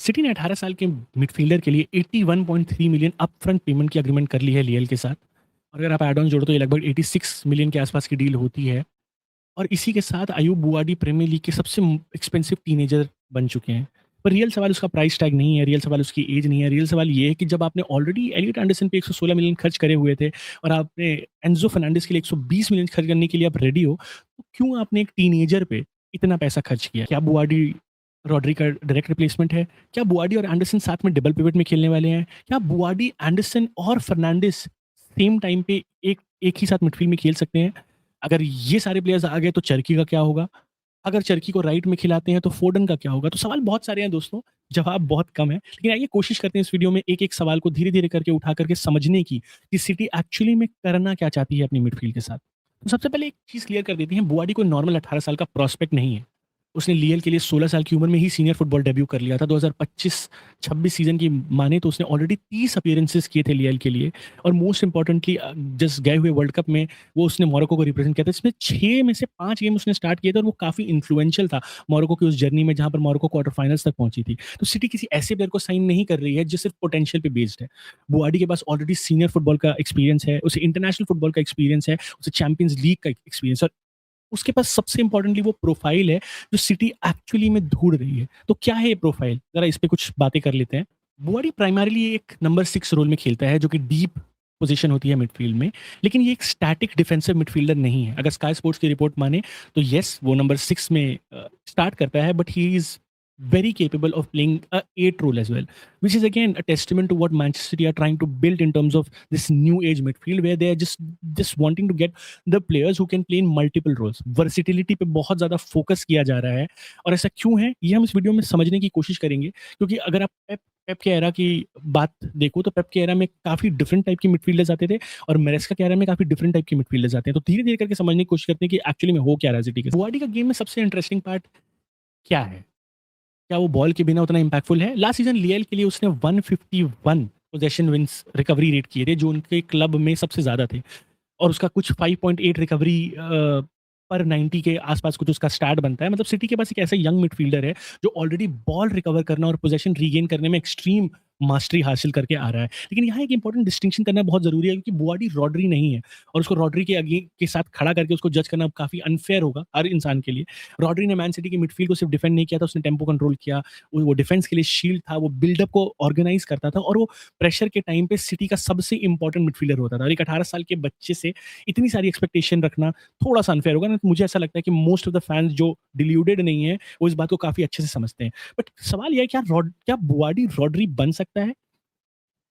City ने 18 साल के मिडफील्डर के लिए 81.3 मिलियन अपफ्रंट पेमेंट की एग्रीमेंट कर ली है लियल के साथ। और अगर आप ऐड ऑन जोड़ो तो ये लगभग 86 मिलियन के आसपास की डील होती है। और इसी के साथ अयूब बुआडी प्रीमियर लीग के सबसे एक्सपेंसिव टीनेजर बन चुके हैं। पर रियल सवाल उसका प्राइस टैग नहीं है, रियल सवाल उसकी एज नहीं है, रियल सवाल ये है कि जब आपने ऑलरेडी एलियट एंडरसन पे 116 मिलियन खर्च करे हुए थे और आपने एंजो फर्नांडिस के लिए 120 मिलियन खर्च करने के लिए आप रेडी हो, तो क्यों आपने एक टीनेजर पे इतना पैसा खर्च किया? क्या बुआडी रॉड्री का डायरेक्ट रिप्लेसमेंट है? क्या बुआडी और एंडरसन साथ में डबल पिवट में खेलने वाले हैं? क्या बुआडी, एंडरसन और फर्नांडिस सेम टाइम पे एक एक ही साथ मिडफील्ड में खेल सकते हैं? अगर ये सारे प्लेयर्स आ गए तो चरकी का क्या होगा? अगर चरकी को राइट में खिलाते हैं तो फोडन का क्या होगा? तो सवाल बहुत सारे हैं दोस्तों, जवाब बहुत कम है। लेकिन आइए कोशिश करते हैं इस वीडियो में एक-एक सवाल को धीरे-धीरे करके उठा करके समझने की, कि सिटी एक्चुअली में करना क्या चाहती है अपनी मिडफील्ड के साथ। तो सबसे पहले एक चीज़ क्लियर कर देते हैं, बुआडी कोई नॉर्मल 18 साल का प्रॉस्पेक्ट नहीं है। उसने लियल के लिए 16 साल की उम्र में ही सीनियर फुटबॉल डेब्यू कर लिया था। 2025-26 सीज़न की माने तो उसने ऑलरेडी 30 अपीयरेंसेस किए थे लियल के लिए। और मोस्ट इम्पोर्टेंटली जस्ट गए हुए वर्ल्ड कप में वो उसने मोरक्को को रिप्रेजेंट किया था। इसमें 6 में से 5 गेम उसने स्टार्ट किए थे और वो काफ़ी इन्फ्लुएंशियल था मोरक्को की उस जर्नी में, जहाँ पर मोरक्को क्वार्टर फाइनल्स तक पहुंची थी। तो सिटी किसी ऐसे प्लेयर को साइन नहीं कर रही है जो सिर्फ पोटेंशियल पे बेस्ड है। बुआडी के पास ऑलरेडी सीनियर फुटबॉल का एक्सपीरियंस है, उसे इंटरनेशनल फुटबॉल का एक्सपीरियंस है, उसे चैंपियंस लीग का एक्सपीरियंस, और उसके पास सबसे इंपॉर्टेंटली वो प्रोफाइल है जो सिटी एक्चुअली में ढूंढ रही है। तो क्या है ये प्रोफाइल? जरा इस पे कुछ बातें कर लेते हैं। बुआडी प्राइमरीली एक नंबर 6 रोल में खेलता है, जो कि डीप पोजीशन होती है मिडफील्ड में। लेकिन ये एक स्टैटिक डिफेंसिव मिडफील्डर नहीं है। अगर स्काई स्पोर्ट्स की रिपोर्ट माने तो यस, वो नंबर 6 में स्टार्ट करता है, but he is very capable of playing a 8 role as well, which is again a testament to what Manchester City are trying to build in terms of this new age midfield, where they are just wanting to get the players who can play in multiple roles. Versatility पे बहुत ज़्यादा focus किया जा रहा है। और ऐसा क्यों है, ये हम इस वीडियो में समझने की कोशिश करेंगे। क्योंकि अगर आप पेप के एरा की बात देखो तो पेप के एरा में काफ़ी डिफरेंट टाइप के मिडफील्डर्स आते थे, और मेरेस्का के एरा में काफ़ी डिफरेंट टाइप के मिडफील्डर्स आते हैं। तो धीरे-धीरे करके समझने की कोशिश करते हैं कि एक्चुअली में हो क्या रहा है सिटी के साथ। बुआडी का गेम में सबसे इंटरेस्टिंग पार्ट क्या है? क्या वो बॉल के बिना उतना इम्पैक्टफुल है? लास्ट सीज़न लियल के लिए उसने 151 पोजेशन विन्स रिकवरी रेट किए थे, जो उनके क्लब में सबसे ज़्यादा थे। और उसका कुछ 5.8 रिकवरी पर 90 के आसपास कुछ उसका स्टैट बनता है। मतलब सिटी के पास एक ऐसा यंग मिडफील्डर है जो ऑलरेडी बॉल रिकवर करना और पोजेशन रीगेन करने में एक्सट्रीम मास्टरी हासिल करके आ रहा है। लेकिन यहाँ एक इंपॉर्टेंट डिस्टिंक्शन करना बहुत ज़रूरी है, क्योंकि बुआडी रॉड्री नहीं है, और उसको रॉड्री के आगे के साथ खड़ा करके उसको जज करना काफ़ी अनफेयर होगा हर इंसान के लिए। रॉड्री ने मैन सिटी की मिडफील्ड को सिर्फ डिफेंड नहीं किया था, उसने टेम्पो कंट्रोल किया, वो डिफेंस के लिए शील्ड था, वो बिल्डअप को ऑर्गेनाइज करता था, और वो प्रेशर के टाइम पे सिटी का सबसे इंपॉर्टेंट मिडफील्डर होता था। और एक 18 साल के बच्चे से इतनी सारी एक्सपेक्टेशन रखना थोड़ा-सा अनफेयर होगा ना। तो मुझे ऐसा लगता है कि मोस्ट ऑफ द फैन्स जो डिल्यूडेड नहीं है, वो इस बात को काफ़ी अच्छे से समझते हैं। बट सवाल ये है, क्या बुआडी रॉड्री बन सकता है?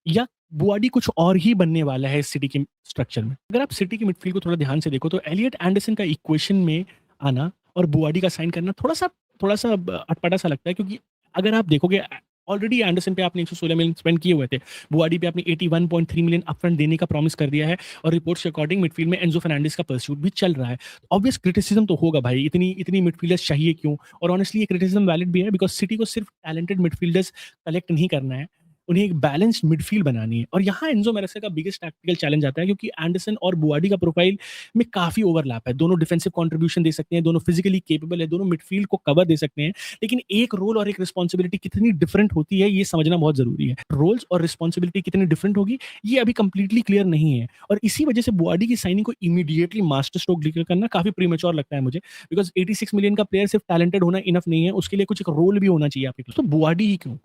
या बुआडी कुछ और ही बनने वाला है इस सिटी के स्ट्रक्चर में? अगर आप सिटी की मिडफील्ड को थोड़ा ध्यान से देखो तो एलियट एंडरसन का इक्वेशन में आना और बुआडी का साइन करना थोड़ा-सा अटपटा सा लगता है, क्योंकि अगर आप देखोगे ऑलरेडी एंडरसन पे आपने 116 मिलियन स्पेंड किए हुए थे। बुआडी पे आपने 81.3 मिलियन अपफ्रंट देने का प्रॉमिस कर दिया है, और रिपोर्ट्स के अकॉर्डिंग मिडफील्ड में एंजो फर्नांडिस का परस्यूट भी चल रहा है। ऑब्वियस क्रिटिसिज्म तो होगा भाई, इतनी इतनी मिडफील्डर्स चाहिए क्यों? और ऑनेस्टली ये क्रिटिसिज्म वैलिड भी है, बिकॉज़ सिटी को सिर्फ टैलेंटेड मिडफील्डर्स कलेक्ट नहीं करना है, उन्हें एक बैलेंस्ड मिडफील्ड बनानी है। और यहाँ एंजो मैरेस्का का बिगेस्ट टैक्टिकल चैलेंज आता है, क्योंकि एंडरसन और बुआडी का प्रोफाइल में काफ़ी ओवरलैप है। दोनों डिफेंसिव कंट्रीब्यूशन दे सकते हैं, दोनों फिजिकली कैपेबल है, दोनों मिडफील्ड को कवर दे सकते हैं। लेकिन एक रोल और एक रिस्पॉन्सिबिलिटी कितनी डिफरेंट होती है, ये समझना बहुत ज़रूरी है। रोल्स और रिस्पॉन्सिबिलिटी कितनी डिफरेंट होगी, ये अभी कंप्लीटली क्लियर नहीं है। और इसी वजह से बुआडी की साइनिंग को इमीडिएटली मास्टर स्ट्रोक डिक्लेयर करना काफ़ी प्रीमेच्योर लगता है मुझे, बिकॉज़ 86 मिलियन का प्लेयर सिर्फ टैलेंटेड होना इनफ नहीं है, उसके लिए कुछ एक रोल भी होना चाहिए आपके पास। तो बुआडी ही क्यों?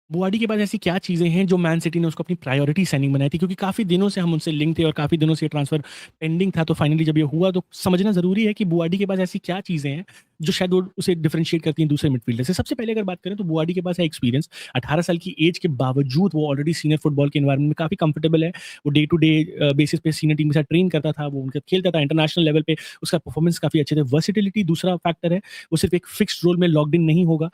बुआडी के पास ऐसी क्या चीज़ें हैं जो मैन सिटी ने उसको अपनी प्रायोरिटी साइनिंग बनाई थी? क्योंकि काफ़ी दिनों से हम उनसे लिंक थे और काफ़ी दिनों से ये ट्रांसफ़र पेंडिंग था, तो फाइनली जब ये हुआ तो समझना ज़रूरी है कि बुआडी के पास ऐसी क्या चीज़ें हैं जो शायद वो उसे डिफरेंशिएट करती हैं दूसरे मिडफील्डर से। सबसे पहले अगर बात करें तो बुआडी के पास है एक्सपीरियंस। 18 साल की एज के बावजूद वो ऑलरेडी सीनियर फुटबॉल के एनवायरनमेंट में काफ़ी कंफर्टेबल है। वो डे टू डे बेसिस पे सीनियर टीम के साथ ट्रेन करता था, वो उनके खेलता था इंटरनेशनल लेवल पे, उसका परफॉर्मेंस काफ़ी अच्छे थे। वर्सेटिलिटी दूसरा फैक्टर है, वो सिर्फ एक फिक्स्ड रोल में लॉक्ड इन नहीं होगा।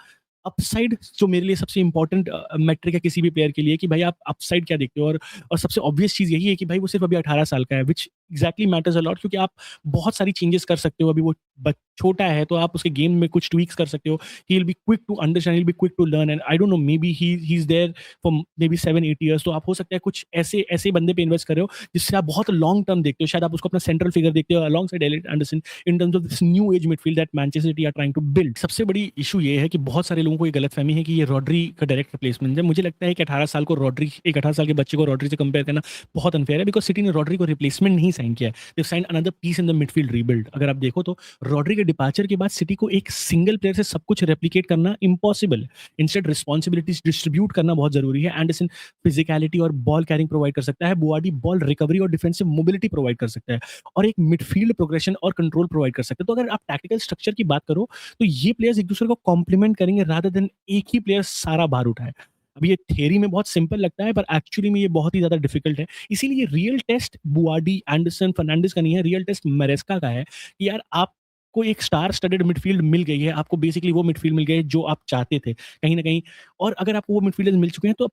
अपसाइड जो मेरे लिए सबसे इंपॉर्टेंट मेट्रिक है किसी भी प्लेयर के लिए, कि भाई आप अपसाइड क्या देखते हो? और सबसे ऑब्वियस चीज़ यही है कि भाई वो सिर्फ अभी 18 साल का है, which exactly matters a lot, क्योंकि आप बहुत सारी चेंजेस कर सकते हो। अभी वो बच छोटा है तो आप उसके गेम में कुछ ट्वीक्स कर सकते हो। He will be quick to understand, he will be quick to learn, and I don't know, maybe he is there for maybe 7-8 years. तो आप हो सकता है कुछ ऐसे ऐसे बंदे पे इन्वेस्ट कर रहे हो जिससे आप बहुत लॉन्ग टर्म देखते हो। शायद आप उसको अपना सेंट्रल फिगर देखते हो alongside Elliot Anderson in terms of this new age midfield that Manchester City are trying to build. सबसे बड़ी इश्यू ये है कि बहुत सारे लोगों को ये गलतफ़हमी है कि ये रॉड्री का डायरेक्ट रिप्लेसमेंट है। मुझे लगता है कि 18 साल को रॉड्री, एक 18 साल के बच्चे को रॉड्री से कंपेयर करना बहुत अनफेयर है, बिकॉज़ सिटी ने रॉड्री को रिप्लेसमेंट नहीं साइन किया है। They have signed another piece in the midfield rebuild. अगर आप देखो तो रॉड्री के डिपार्चर के बाद सिटी को एक सिंगल प्लेयर से सब कुछ रेप्लिकेट करना इम्पॉसिबल है। इंस्टेड रिस्पॉन्सिबिलिटीज डिस्ट्रीब्यूट करना बहुत जरूरी है। एंडरसन फिजिकलिटी और बॉल कैरिंग प्रोवाइड कर सकता है, बुआडी बॉल रिकवरी और डिफेंसिव मोबिलिटी प्रोवाइड कर सकता है, और एक मिडफील्ड प्रोग्रेशन और कंट्रोल प्रोवाइड कर सकते हैं। तो अगर आप टैक्टिकल स्ट्रक्चर की बात करो तो ये प्लेयर्स एक दूसरे को कॉम्प्लीमेंट करेंगे रादर देन एक ही प्लेयर सारा भार उठाए। अब ये थियरी में बहुत सिंपल लगता है, पर एक्चुअली में ये बहुत ही ज्यादा डिफिकल्ट है। इसीलिए रियल टेस्ट बुआडी, एंडरसन, फर्नांडिस का नहीं है, रियल टेस्ट मैरेस्का का है कि यार आपको एक स्टार स्टडेड मिडफील्ड मिल गई है, आपको बेसिकली वो मिडफील्ड मिल गई है जो आप चाहते थे कहीं ना कहीं। और अगर आपको वो मिडफील्डर्स मिल चुके हैं तो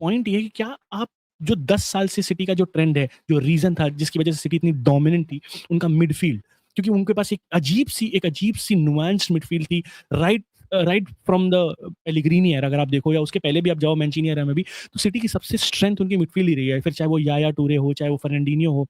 पॉइंट ये है कि क्या आप जो 10 साल से सिटी का जो ट्रेंड है, जो रीजन था जिसकी वजह से सिटी इतनी डोमिनेंट थी, उनका मिडफील्ड, क्योंकि उनके पास एक अजीब सी नुआंस्ड मिडफील्ड थी, right from the Pellegrini era. अगर आप देखो या उसके पहले भी आप जाओ मैंचीनी एरा में भी, तो सिटी की सबसे स्ट्रेंथ उनकी मिडफील्ड ही रही है। फिर चाहे वो याया टूरे हो, चाहे वो फर्नांडिन्हो हो,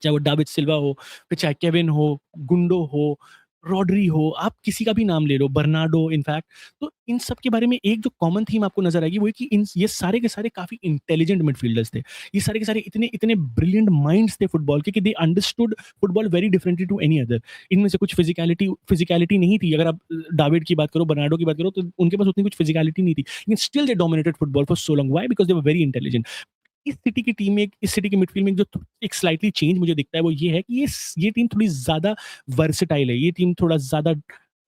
चाहे वो डेविड सिल्वा हो, फिर चाहे केविन हो, गुंडो हो, रॉड्री हो, आप किसी का भी नाम ले लो, बर्नार्डो इनफैक्ट। तो इन सब के बारे में एक जो कॉमन थीम आपको नज़र आएगी वो है कि इन ये सारे के सारे काफ़ी इंटेलिजेंट मिडफील्डर्स थे। ये सारे के सारे इतने इतने ब्रिलियंट माइंड्स थे फुटबॉल के कि they understood football very differently to any other. इनमें से कुछ फिजिकलिटी नहीं थी। अगर आप डेविड की बात करो, बर्नार्डो की बात करो, तो उनके पास उतनी कुछ फिजिकलिटी नहीं थी। लेकिन still they dominated football for so long. Why? Because they were very intelligent. इस सिटी की मिडफील्ड में जो एक स्लाइटली चेंज मुझे दिखता है वो ये है कि ये टीम थोड़ी ज़्यादा वर्सेटाइल है। ये टीम थोड़ा ज़्यादा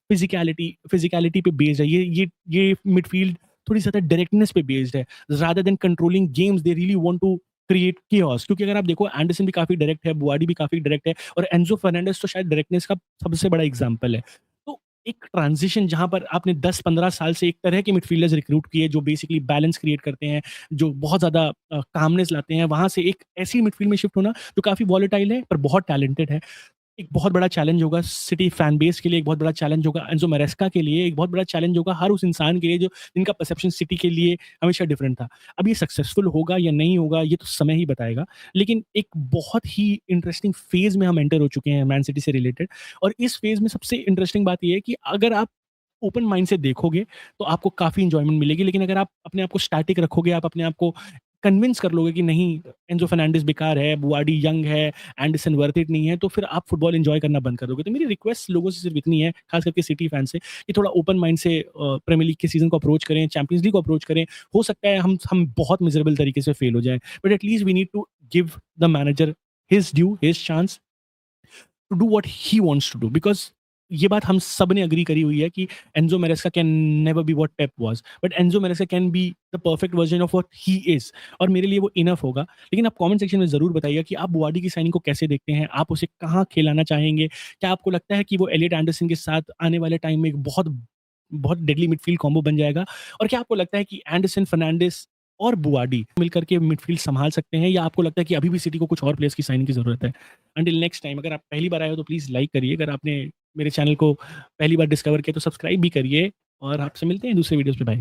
फिजिकलिटी पे बेस्ड है। ये मिडफील्ड थोड़ी ज़्यादा डायरेक्टनेस पे बेस्ड है। Rather than controlling games, they really want to create chaos। क्योंकि अगर आप देखो एंडरसन भी काफ़ी डायरेक्ट है, बुआडी भी काफ़ी डायरेक्ट है, और एन्जो फर्नांडिस तो शायद डायरेक्टनेस का सबसे बड़ा एग्जाम्पल है। तो एक ट्रांजिशन जहाँ पर आपने 10-15 साल से एक तरह के मिडफील्डर्स रिक्रूट किए जो बेसिकली बैलेंस क्रिएट करते हैं, जो बहुत ज़्यादा कामनेस लाते हैं, वहाँ से एक ऐसी मिडफील्ड में शिफ्ट होना जो काफ़ी वॉलेटाइल है पर बहुत टैलेंटेड है। एक बहुत बड़ा चैलेंज होगा सिटी फैन बेस के लिए, एक बहुत बड़ा चैलेंज होगा एंजो मैरेस्का के लिए, एक बहुत बड़ा चैलेंज होगा हर उस इंसान के लिए जो जिनका परसेप्शन सिटी के लिए हमेशा डिफरेंट था। अब ये सक्सेसफुल होगा या नहीं होगा ये तो समय ही बताएगा। लेकिन एक बहुत ही इंटरेस्टिंग फेज़ में हम एंटर हो चुके हैं मैन सिटी से रिलेटेड, और इस फेज़ में सबसे इंटरेस्टिंग बात ये है कि अगर आप ओपन माइंड से देखोगे तो आपको काफ़ी एन्जॉयमेंट मिलेगी। लेकिन अगर आप अपने आप को स्टैटिक रखोगे, आप अपने आप को कन्विंस कर लोगे कि नहीं, एंजो फर्नांडिस बेकार है, बुआडी यंग है, एंडरसन वर्थ इट नहीं है, तो फिर आप फुटबॉल एन्जॉय करना बंद कर दोगे। तो मेरी रिक्वेस्ट लोगों से सिर्फ इतनी है, खास करके सिटी फैन से, कि थोड़ा ओपन माइंड से प्रीमियर लीग के सीज़न को अप्रोच करें, चैंपियंस लीग को अप्रोच करें। हो सकता है हम बहुत मिज़रेबल तरीके से फेल हो जाएँ, but at least we need to give the manager his due, his chance to do what he wants to do. Because ये बात हम सब ने एग्री करी हुई है कि Enzo Maresca can never be what Pep was, but Enzo Maresca can be the perfect version of what he is, और मेरे लिए वो इनफ होगा। लेकिन आप कमेंट सेक्शन में ज़रूर बताइए कि आप बुआडी की साइनिंग को कैसे देखते हैं? आप उसे कहाँ खिलाना चाहेंगे? क्या आपको लगता है कि वो एलियट एंडरसन के साथ आने वाले टाइम में एक बहुत बहुत डेडली मिडफील्ड कॉम्बो बन जाएगा? और क्या आपको लगता है कि एंडरसन, फर्नांडिस और बुआडी मिलकर के मिडफील्ड सँभाल सकते हैं, या आपको लगता है कि अभी भी सिटी को कुछ और प्लेयर्स की साइनिंग की ज़रूरत है? अंटिल नेक्स्ट टाइम, अगर आप पहली बार आए हो तो प्लीज़ लाइक करिए, अगर आपने मेरे चैनल को पहली बार डिस्कवर किया तो सब्सक्राइब भी करिए, और आपसे मिलते हैं दूसरे वीडियोज़ पे। बाय।